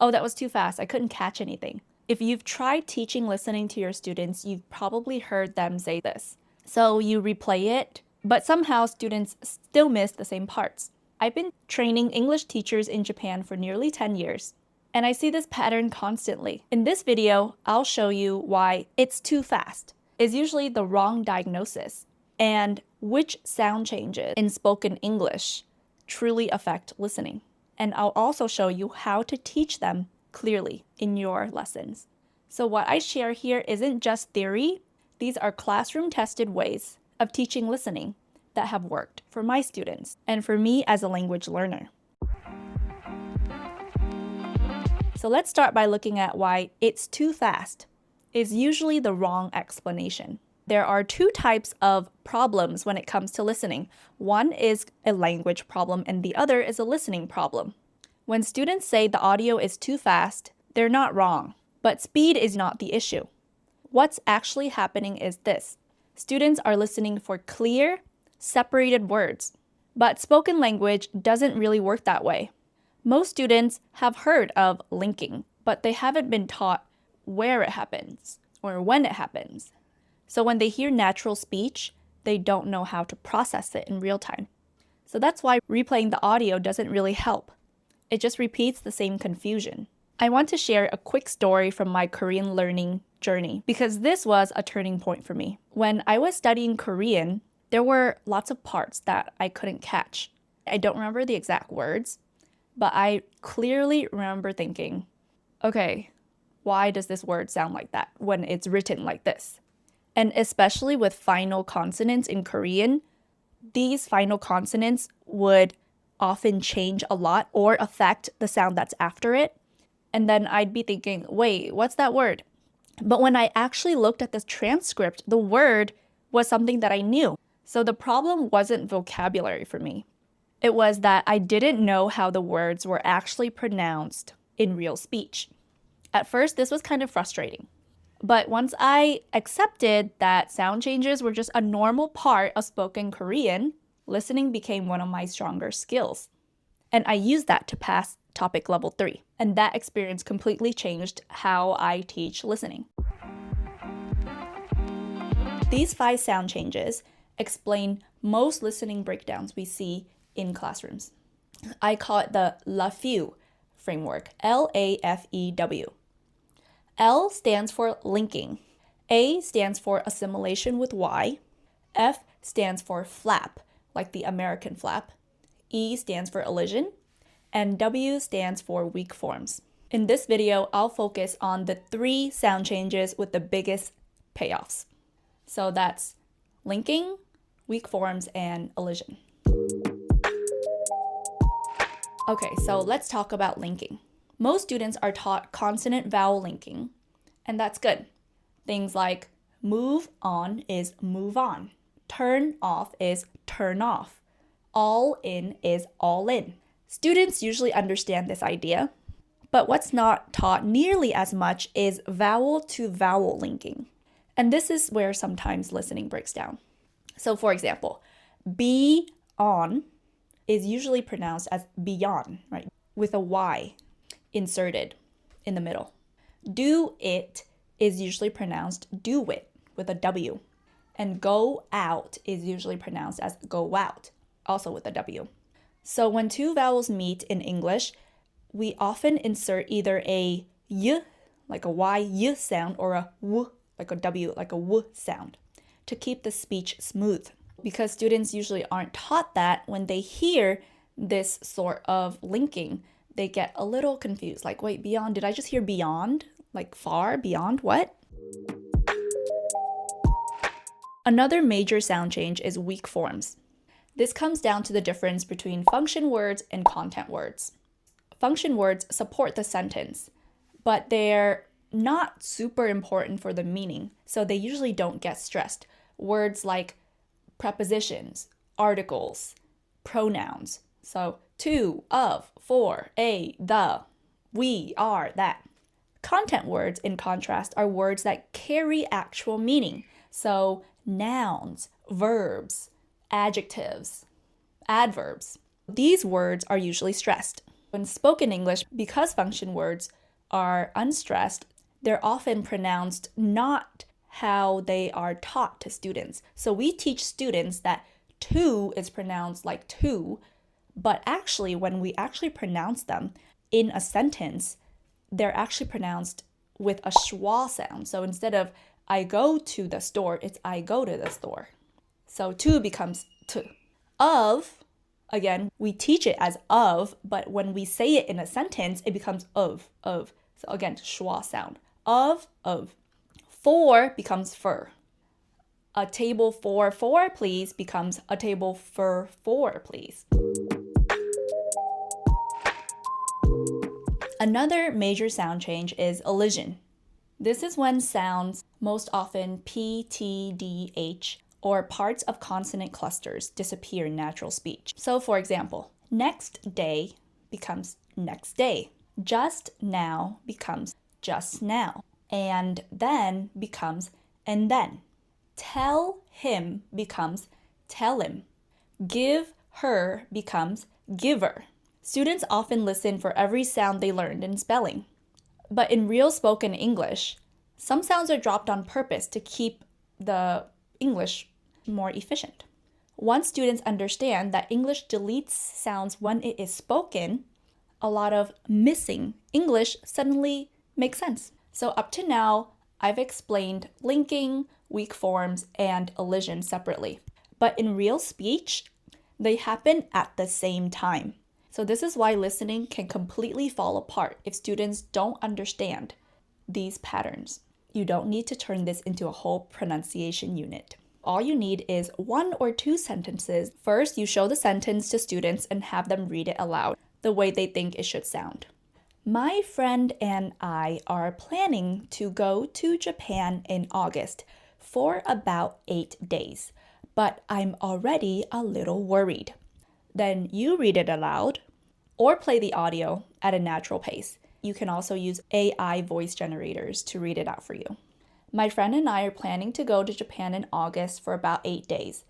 Oh, that was too fast. I couldn't catch anything. If you've tried teaching listening to your students, you've probably heard them say this. So you replay it, but somehow students still miss the same parts. I've been training English teachers in Japan for nearly 10 years, and I see this pattern constantly. In this video, I'll show you why it's too fast is usually the wrong diagnosis, and which sound changes in spoken English truly affect listening. And I'll also show you how to teach them clearly in your lessons. So what I share here isn't just theory. These are classroom-tested ways of teaching listening that have worked for my students and for me as a language learner. So let's start by looking at why it's too fast is usually the wrong explanation. There are two types of problems when it comes to listening. One is a language problem and the other is a listening problem. When students say the audio is too fast, they're not wrong, but speed is not the issue. What's actually happening is this. Students are listening for clear, separated words, but spoken language doesn't really work that way. Most students have heard of linking, but they haven't been taught where it happens or when it happens. So when they hear natural speech, they don't know how to process it in real time. So that's why replaying the audio doesn't really help. It just repeats the same confusion. I want to share a quick story from my Korean learning journey because this was a turning point for me. When I was studying Korean, there were lots of parts that I couldn't catch. I don't remember the exact words, but I clearly remember thinking, okay, why does this word sound like that when it's written like this? And especially with final consonants in Korean, these final consonants would often change a lot or affect the sound that's after it. And then I'd be thinking, wait, what's that word? But when I actually looked at this transcript, the word was something that I knew. So the problem wasn't vocabulary for me. It was that I didn't know how the words were actually pronounced in real speech. At first, this was kind of frustrating. But once I accepted that sound changes were just a normal part of spoken Korean, listening became one of my stronger skills. And I used that to pass topic level 3. And that experience completely changed how I teach listening. These 5 sound changes explain most listening breakdowns we see in classrooms. I call it the LAFEW Framework, LAFEW. L stands for linking. A stands for assimilation with Y. F stands for flap, like the American flap. E stands for elision. And W stands for weak forms. In this video, I'll focus on the 3 sound changes with the biggest payoffs. So that's linking, weak forms, and elision. Okay, so let's talk about linking. Most students are taught consonant-vowel linking, and that's good. Things like move on is move on. Turn off is turn off. All in is all in. Students usually understand this idea, but what's not taught nearly as much is vowel-to-vowel linking. And this is where sometimes listening breaks down. So for example, be on is usually pronounced as beyond, right? With a Y inserted in the middle. Do it is usually pronounced do it with a W. And go out is usually pronounced as go out, also with a W. So when 2 vowels meet in English, we often insert either a y, like a y sound, or a w, like a w, like a w sound, to keep the speech smooth. Because students usually aren't taught that, when they hear this sort of linking, they get a little confused. Like, wait, beyond, did I just hear beyond? Like far, beyond, what? Another major sound change is weak forms. This comes down to the difference between function words and content words. Function words support the sentence, but they're not super important for the meaning, so they usually don't get stressed. Words like prepositions, articles, pronouns. So to, of, for, a, the, we, are, that. Content words, in contrast, are words that carry actual meaning. So nouns, verbs, adjectives, adverbs. These words are usually stressed. In spoken English, because function words are unstressed, they're often pronounced not how they are taught to students. So we teach students that to is pronounced like to, but actually when we actually pronounce them in a sentence, they're actually pronounced with a schwa sound. So instead of I go to the store, it's I go to the store. So to becomes to. Of, again, we teach it as of, but when we say it in a sentence, it becomes of. So again, schwa sound. Of. For becomes fur. A table for four, please becomes a table for four, please. Another major sound change is elision. This is when sounds, most often P, T, D, H, or parts of consonant clusters disappear in natural speech. So for example, next day becomes next day. Just now becomes just now. And then becomes and then. Tell him becomes tell him. Give her becomes giver. Students often listen for every sound they learned in spelling. But in real spoken English, some sounds are dropped on purpose to keep the English more efficient. Once students understand that English deletes sounds when it is spoken, a lot of missing English suddenly makes sense. So up to now, I've explained linking, weak forms, and elision separately. But in real speech, they happen at the same time. So this is why listening can completely fall apart if students don't understand these patterns. You don't need to turn this into a whole pronunciation unit. All you need is 1 or 2 sentences. First, you show the sentence to students and have them read it aloud, the way they think it should sound. My friend and I are planning to go to Japan in August for about 8 days, but I'm already a little worried. Then you read it aloud or play the audio at a natural pace. You can also use AI voice generators to read it out for you. My friend and I are planning to go to Japan in August for about 8 days,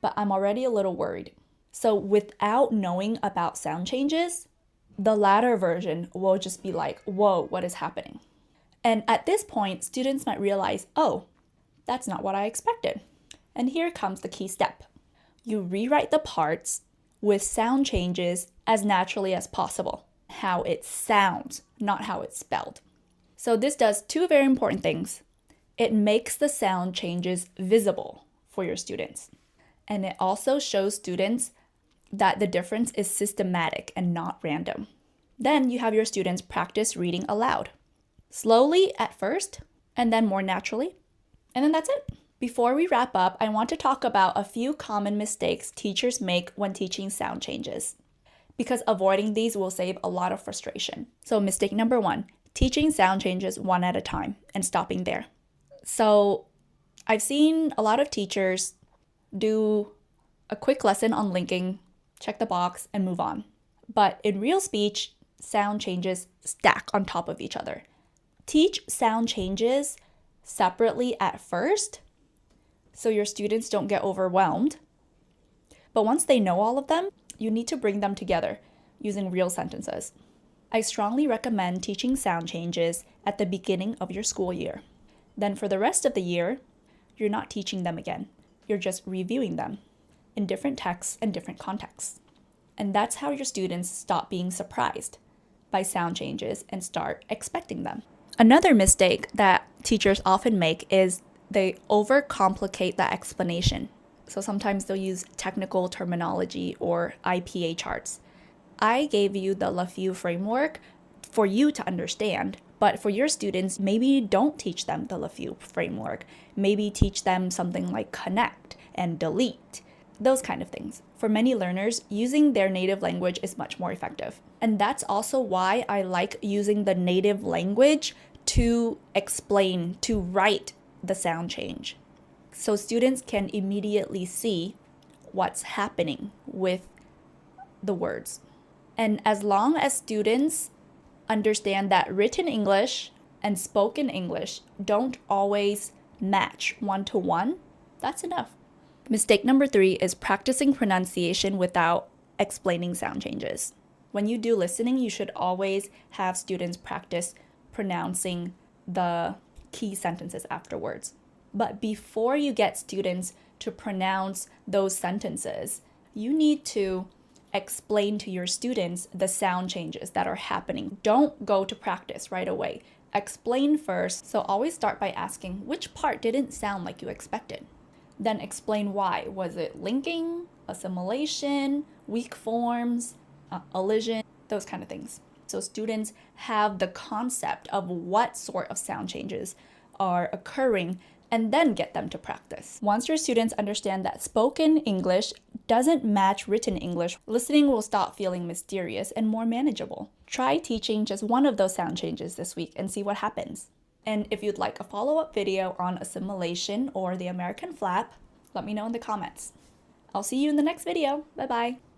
but I'm already a little worried. So without knowing about sound changes, the latter version will just be like, whoa, what is happening? And at this point, students might realize, oh, that's not what I expected. And here comes the key step. You rewrite the parts with sound changes as naturally as possible. How it sounds, not how it's spelled. So this does 2 very important things. It makes the sound changes visible for your students. And it also shows students that the difference is systematic and not random. Then you have your students practice reading aloud. Slowly at first, and then more naturally. And then that's it. Before we wrap up, I want to talk about a few common mistakes teachers make when teaching sound changes, because avoiding these will save a lot of frustration. So mistake number 1, teaching sound changes one at a time and stopping there. So I've seen a lot of teachers do a quick lesson on linking, check the box, and move on. But in real speech, sound changes stack on top of each other. Teach sound changes separately at first, so your students don't get overwhelmed. But once they know all of them, you need to bring them together using real sentences. I strongly recommend teaching sound changes at the beginning of your school year. Then for the rest of the year, you're not teaching them again. You're just reviewing them in different texts and different contexts. And that's how your students stop being surprised by sound changes and start expecting them. Another mistake that teachers often make is they overcomplicate the explanation. So sometimes they'll use technical terminology or IPA charts. I gave you the LAFEW framework for you to understand, but for your students, maybe don't teach them the LAFEW framework. Maybe teach them something like connect and delete, those kind of things. For many learners, using their native language is much more effective. And that's also why I like using the native language to explain, to write the sound change. So students can immediately see what's happening with the words. And as long as students understand that written English and spoken English don't always match 1-to-1, that's enough. Mistake number 3 is practicing pronunciation without explaining sound changes. When you do listening, you should always have students practice pronouncing the key sentences afterwards. But before you get students to pronounce those sentences, you need to explain to your students the sound changes that are happening. Don't go to practice right away. Explain first. So always start by asking which part didn't sound like you expected. Then explain why. Was it linking, assimilation, weak forms, elision, those kind of things. So students have the concept of what sort of sound changes are occurring and then get them to practice. Once your students understand that spoken English doesn't match written English, listening will stop feeling mysterious and more manageable. Try teaching just one of those sound changes this week and see what happens. And if you'd like a follow-up video on assimilation or the American flap, let me know in the comments. I'll see you in the next video. Bye-bye.